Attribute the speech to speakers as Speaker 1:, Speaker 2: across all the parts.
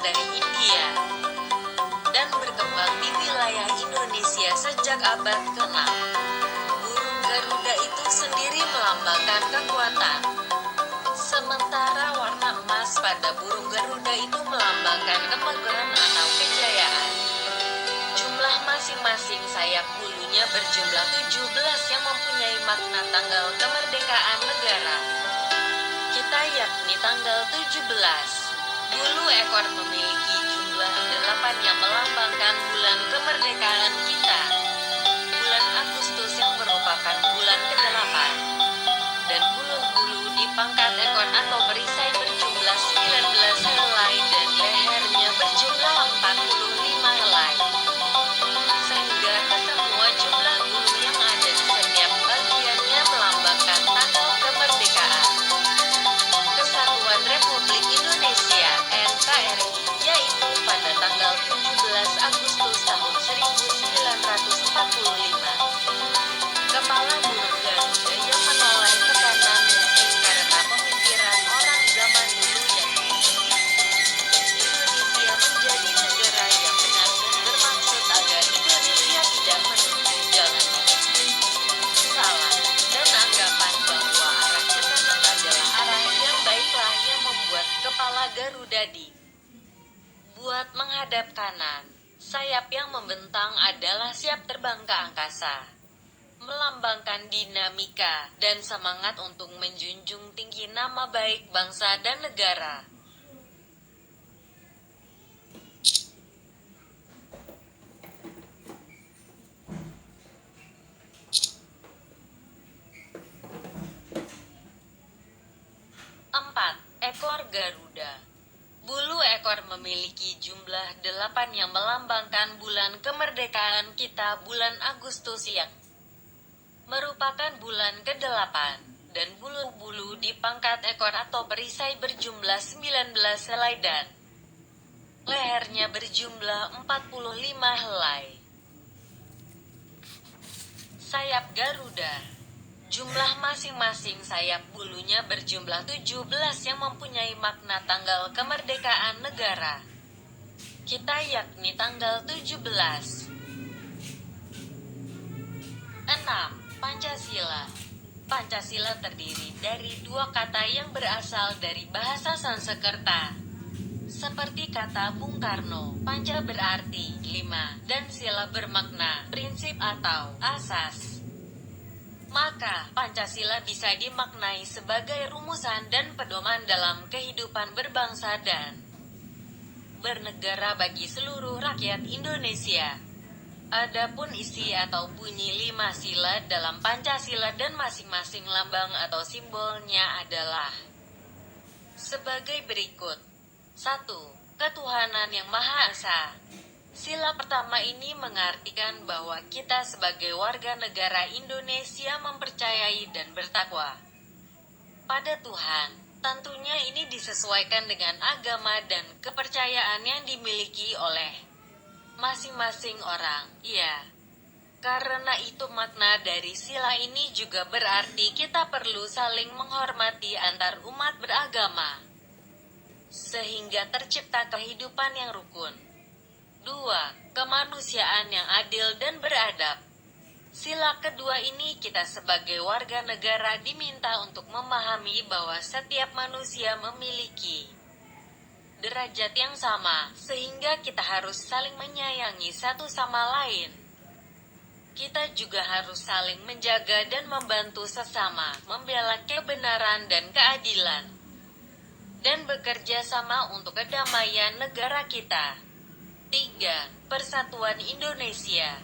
Speaker 1: dari India dan berkembang di wilayah Indonesia sejak abad ke-6. Burung Garuda itu sendiri melambangkan kekuatan, sementara warna emas pada burung Garuda itu melambangkan kemegahan atau kejayaan. Jumlah masing-masing sayap bulunya berjumlah 17 yang mempunyai makna tanggal kemerdekaan negara kita, yakni tanggal 17. Bulu ekor memiliki jumlah 8 yang melambangkan bulan kemerdekaan kita, bulan Agustus yang merupakan bulan ke-8. Dan bulu-bulu di pangkat ekor atau perisai berjumlah 19 helai dan lehernya berjumlah 45 helai. Sehingga kesemua jumlah bulu yang ada di setiap bagiannya melambangkan tanggal kemerdekaan Kesatuan Republik Indonesia (NKRI), yaitu pada tanggal 17 Agustus tahun 1945. Kepala burung Garuda yang menoleh ke kanan mungkin karena pemikiran orang zaman dulu yang Indonesia menjadi negara yang benar dan bermaksud agar Indonesia tidak menempuh jalan salah, dan anggapan bahwa arah ke kanan adalah arah yang baiklah yang membuat kepala Garuda dibuat menghadap kanan. Sayap yang membentang adalah siap terbang ke angkasa, melambangkan dinamika dan semangat untuk menjunjung tinggi nama baik bangsa dan negara. Empat, ekor Garuda. Bulu ekor memiliki jumlah 8 yang melambangkan bulan kemerdekaan kita, bulan Agustus yang merupakan bulan ke-8, dan bulu-bulu di pangkat ekor atau perisai berjumlah 19 helai dan lehernya berjumlah 45 helai. Sayap Garuda. Jumlah masing-masing sayap bulunya berjumlah 17 yang mempunyai makna tanggal kemerdekaan negara kita, yakni tanggal 17. 6. Pancasila. Pancasila terdiri dari dua kata yang berasal dari bahasa Sanskerta. Seperti kata Bung Karno, panca berarti 5, dan sila bermakna prinsip atau asas. Maka, Pancasila bisa dimaknai sebagai rumusan dan pedoman dalam kehidupan berbangsa dan bernegara bagi seluruh rakyat Indonesia. Adapun isi atau bunyi 5 sila dalam Pancasila dan masing-masing lambang atau simbolnya adalah sebagai berikut. 1. Ketuhanan yang Maha Esa. Sila pertama ini mengartikan bahwa kita sebagai warga negara Indonesia mempercayai dan bertakwa pada Tuhan. Tentunya ini disesuaikan dengan agama dan kepercayaan yang dimiliki oleh masing-masing orang. Ya, karena itu makna dari sila ini juga berarti kita perlu saling menghormati antar umat beragama, sehingga tercipta kehidupan yang rukun. 2. Kemanusiaan yang adil dan beradab. Sila kedua ini kita sebagai warga negara diminta untuk memahami bahwa setiap manusia memiliki derajat yang sama, sehingga kita harus saling menyayangi satu sama lain. Kita juga harus saling menjaga dan membantu sesama, membela kebenaran dan keadilan, dan bekerja sama untuk kedamaian negara kita. 3. Persatuan Indonesia.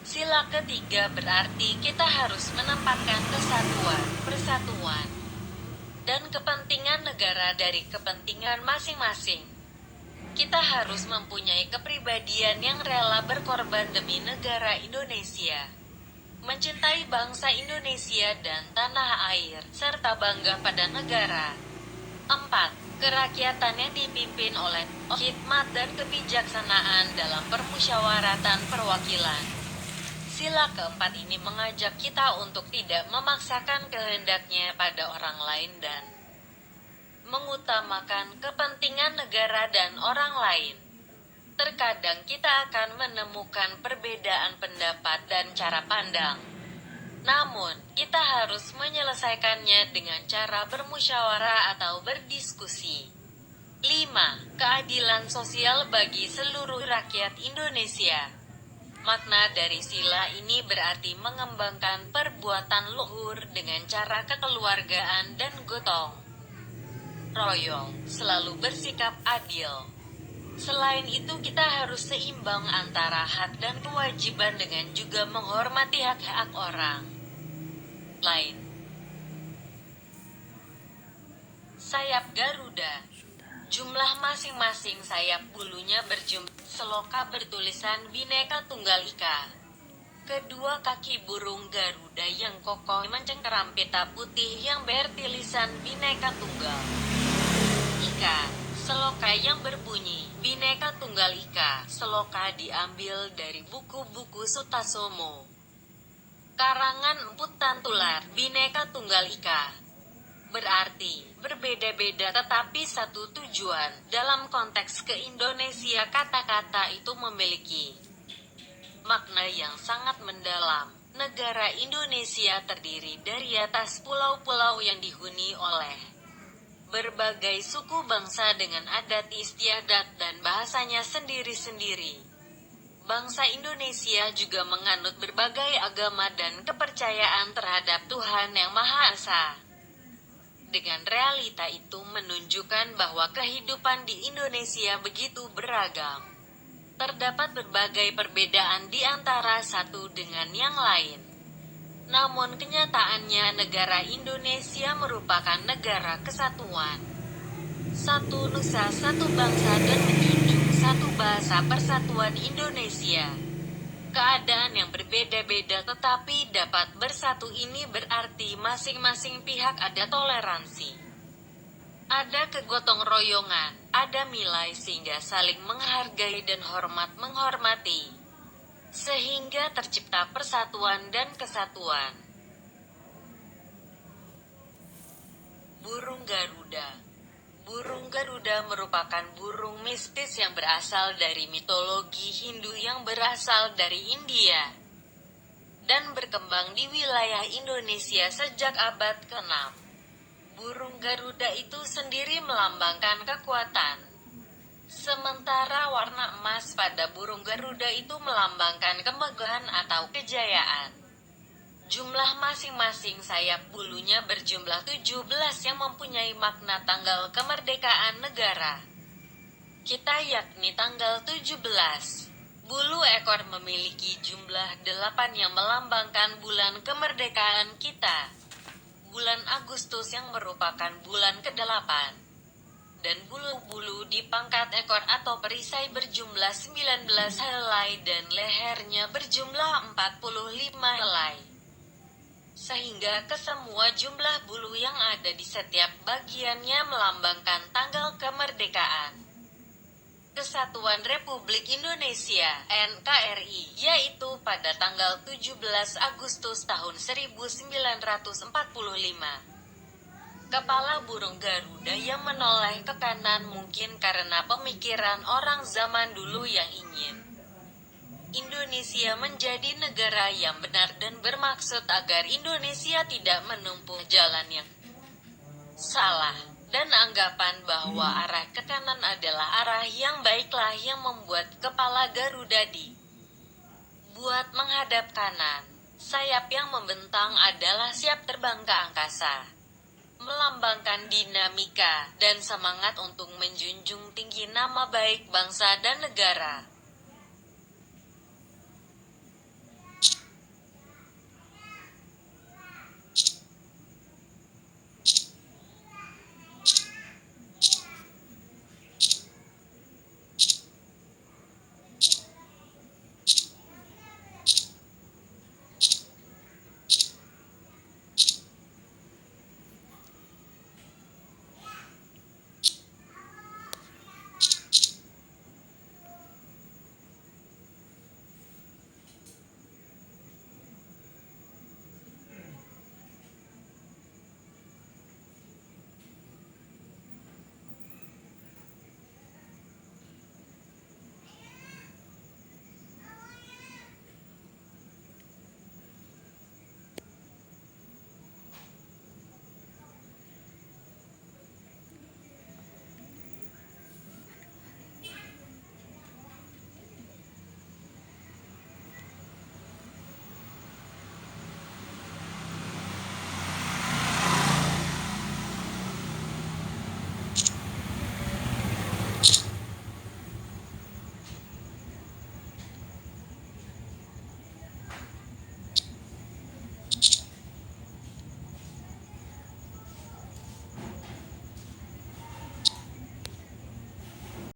Speaker 1: Sila ketiga berarti kita harus menempatkan kesatuan, persatuan, dan kepentingan negara dari kepentingan masing-masing. Kita harus mempunyai kepribadian yang rela berkorban demi negara Indonesia, mencintai bangsa Indonesia dan tanah air, serta bangga pada negara. 4. Kerakyatan yang dipimpin oleh hikmat dan kebijaksanaan dalam permusyawaratan perwakilan. Sila keempat ini mengajak kita untuk tidak memaksakan kehendaknya pada orang lain dan mengutamakan kepentingan negara. negara dan orang lain. Terkadang kita akan menemukan perbedaan pendapat dan cara pandang. Namun, kita harus menyelesaikannya dengan cara bermusyawarah atau berdiskusi. 5. Keadilan sosial bagi seluruh rakyat Indonesia. Makna dari sila ini berarti mengembangkan perbuatan luhur dengan cara kekeluargaan dan gotong royong, selalu bersikap adil. Selain itu kita harus seimbang antara hak dan kewajiban dengan juga menghormati hak-hak orang lain. Sayap Garuda. Jumlah masing-masing sayap bulunya berjumlah. Seloka bertulisan Bhinneka Tunggal Ika. Kedua kaki burung Garuda yang kokoh mencengkeram pita putih yang bertulisan Bhinneka Tunggal Ika. Seloka yang berbunyi Bhinneka Tunggal Ika. Seloka diambil dari buku-buku Sutasomo. Karangan Empu Tantular. Bhinneka Tunggal Ika berarti berbeda-beda tetapi satu tujuan. Dalam konteks ke-Indonesia, kata-kata itu memiliki makna yang sangat mendalam. Negara Indonesia terdiri dari atas pulau-pulau yang dihuni oleh berbagai suku bangsa dengan adat istiadat dan bahasanya sendiri-sendiri. Bangsa Indonesia juga menganut berbagai agama dan kepercayaan terhadap Tuhan Yang Maha Esa. Dengan realita itu menunjukkan bahwa kehidupan di Indonesia begitu beragam. Terdapat berbagai perbedaan di antara satu dengan yang lain. Namun kenyataannya negara Indonesia merupakan negara kesatuan. Satu nusa, satu bangsa dan menjunjung satu bahasa Persatuan Indonesia. Keadaan yang berbeda-beda tetapi dapat bersatu ini berarti masing-masing pihak ada toleransi. Ada kegotong royongan, ada nilai sehingga saling menghargai dan hormat menghormati. Sehingga tercipta persatuan dan kesatuan. Burung Garuda. Burung Garuda merupakan burung mistis yang berasal dari mitologi Hindu yang berasal dari India dan berkembang di wilayah Indonesia sejak abad ke-6. Burung Garuda itu sendiri melambangkan kekuatan. Sementara warna emas pada burung Garuda itu melambangkan kemegahan atau kejayaan. Jumlah masing-masing sayap bulunya berjumlah 17 yang mempunyai makna tanggal kemerdekaan negara kita, yakni tanggal 17. Bulu ekor memiliki jumlah 8 yang melambangkan bulan kemerdekaan kita. Bulan Agustus yang merupakan bulan ke-8. Dan bulu-bulu di pangkat ekor atau perisai berjumlah 19 helai dan lehernya berjumlah 45 helai. Sehingga kesemua jumlah bulu yang ada di setiap bagiannya melambangkan tanggal kemerdekaan Kesatuan Republik Indonesia (NKRI), yaitu pada tanggal 17 Agustus tahun 1945. Kepala burung Garuda yang menoleh ke kanan mungkin karena pemikiran orang zaman dulu yang ingin Indonesia menjadi negara yang benar dan bermaksud agar Indonesia tidak menempuh jalan yang salah, dan anggapan bahwa arah ke kanan adalah arah yang baiklah yang membuat kepala Garuda dibuat menghadap kanan. Sayap yang membentang adalah siap terbang ke angkasa, melambangkan dinamika dan semangat untuk menjunjung tinggi nama baik bangsa dan negara.